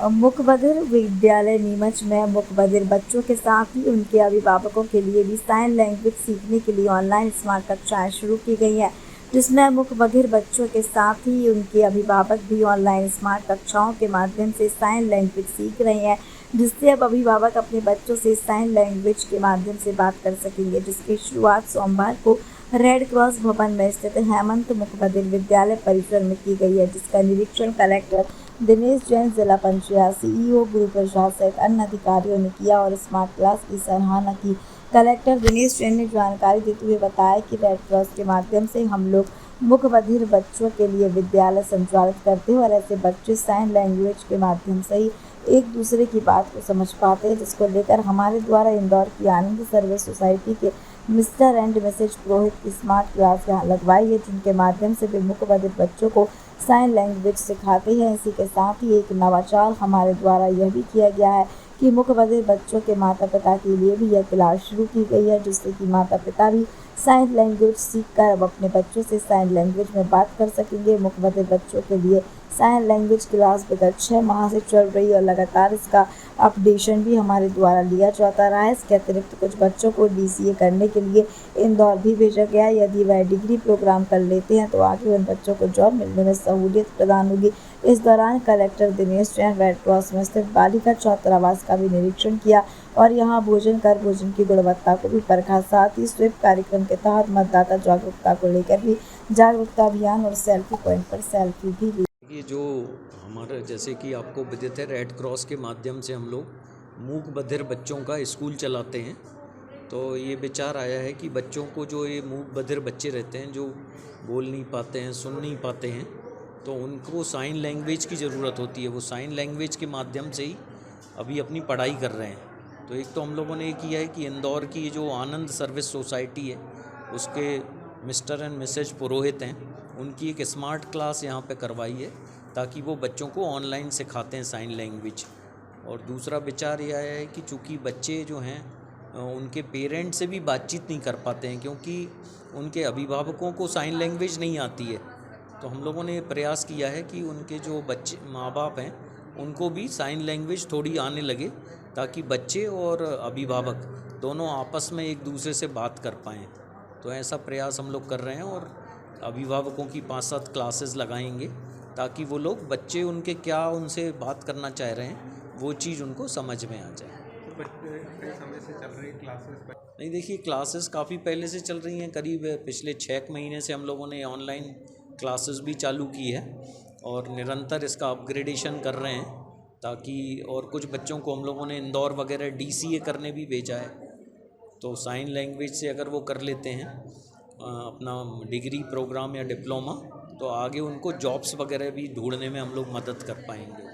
मुकबधिर विद्यालय नीमच में मुकबधिर बच्चों के साथ ही उनके अभिभावकों के लिए भी साइन लैंग्वेज सीखने के लिए ऑनलाइन स्मार्ट कक्षाएं शुरू की गई हैं, जिसमें मुकबधिर बच्चों के साथ ही उनके अभिभावक भी ऑनलाइन स्मार्ट कक्षाओं के माध्यम से साइन लैंग्वेज सीख रहे हैं, जिससे अब अभिभावक अपने बच्चों से साइन लैंग्वेज के माध्यम से बात कर सकेंगे, जिसकी शुरुआत सोमवार को रेड क्रॉस भवन में स्थित हेमंत मुकबधिर विद्यालय परिसर में की गई है, जिसका निरीक्षण कलेक्टर दिनेश जैन, जिला पंचायत सीईओ, गुरु प्रसाद सहित अन्य अधिकारियों ने किया और स्मार्ट क्लास की सराहना की। कलेक्टर दिनेश जैन ने जानकारी देते हुए बताया कि रेड क्रॉस के माध्यम से हम लोग मुकबधिर बच्चों के लिए विद्यालय संचालित करते हैं और ऐसे बच्चे साइन लैंग्वेज के माध्यम से ही एक दूसरे की बात को समझ पाते हैं, जिसको लेकर हमारे द्वारा इंदौर की आनंद सर्विस सोसाइटी के मिस्टर एंड मिसेज पुरोहित की स्मार्ट क्लास यहाँ लगवाई है, जिनके माध्यम से भी मुकबधिर बच्चों को साइन लैंग्वेज सिखाते हैं। इसी के साथ ही एक नवाचार हमारे द्वारा यह भी किया गया है कि मुकबधिर बच्चों के माता पिता के लिए भी यह क्लास शुरू की गई है, जिससे कि माता पिता भी साइन लैंग्वेज सीखकर अब अपने बच्चों से साइन लैंग्वेज में बात कर सकेंगे। मुकबधिर बच्चों के लिए साइन लैंग्वेज क्लास विगत 6 माह से चल रही और लगातार इसका अपडेशन भी हमारे द्वारा लिया जाता रहा है। इसके अतिरिक्त कुछ बच्चों को DCA करने के लिए इंदौर भी भेजा गया। यदि वह डिग्री प्रोग्राम कर लेते हैं तो आगे उन बच्चों को जॉब मिलने में सहूलियत प्रदान होगी। इस दौरान collector Dinesh Jain red cross में स्थित बालिका छात्रावास का भी निरीक्षण किया और यहाँ भोजन की गुणवत्ता को भी परखा। साथ ही स्वीप कार्यक्रम के तहत मतदाता जागरूकता को लेकर भी जागरूकता अभियान और सेल्फी पॉइंट पर सेल्फी भी ली। ये जो हमारा जैसे कि आपको विदित है, रेड क्रॉस के माध्यम से हम लोग मूक बधिर बच्चों का स्कूल चलाते हैं। तो ये विचार आया है कि बच्चों को, जो ये मूक बधिर बच्चे रहते हैं, जो बोल नहीं पाते हैं, सुन नहीं पाते हैं, तो उनको साइन लैंग्वेज की ज़रूरत होती है। वो साइन लैंग्वेज के माध्यम से ही अभी अपनी पढ़ाई कर रहे हैं। तो एक तो हम लोगों ने ये किया है कि इंदौर की जो आनंद सर्विस सोसाइटी है, उसके मिस्टर एंड मिसेज पुरोहित हैं, उनकी एक स्मार्ट क्लास यहाँ पे करवाई है ताकि वो बच्चों को ऑनलाइन सिखाते हैं साइन लैंग्वेज। और दूसरा विचार यह है कि चूँकि बच्चे जो हैं उनके पेरेंट्स से भी बातचीत नहीं कर पाते हैं, क्योंकि उनके अभिभावकों को साइन लैंग्वेज नहीं आती है। तो हम लोगों ने प्रयास किया है कि उनके जो बच्चे माँ बाप हैं उनको भी साइन लैंग्वेज थोड़ी आने लगे, ताकि बच्चे और अभिभावक दोनों आपस में एक दूसरे से बात कर पाएँ। तो ऐसा प्रयास हम लोग कर रहे हैं और अभिभावकों की 5-7 क्लासेस लगाएंगे ताकि वो लोग, बच्चे उनके क्या उनसे बात करना चाह रहे हैं, वो चीज़ उनको समझ में आ जाए। तो समय से चल रही क्लासेस नहीं, देखिए क्लासेस काफ़ी पहले से चल रही हैं। करीब पिछले 6 महीने से हम लोगों ने ऑनलाइन क्लासेस भी चालू की है और निरंतर इसका अपग्रेडेशन कर रहे हैं, ताकि और कुछ बच्चों को हम लोगों ने इंदौर वगैरह DCA करने भी भेजा है। तो साइन लैंग्वेज से अगर वो कर लेते हैं अपना डिग्री प्रोग्राम या डिप्लोमा, तो आगे उनको जॉब्स वगैरह भी ढूंढने में हम लोग मदद कर पाएंगे।